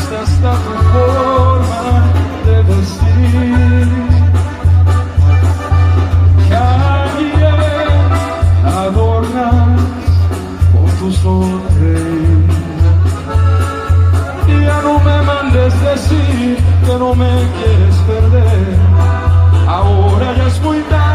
cambiaste hasta tu forma de vestir. Alguien adornas con tu sonreír. Ya no me mandes decir que no me quieres perder. Ahora ya es muy tarde.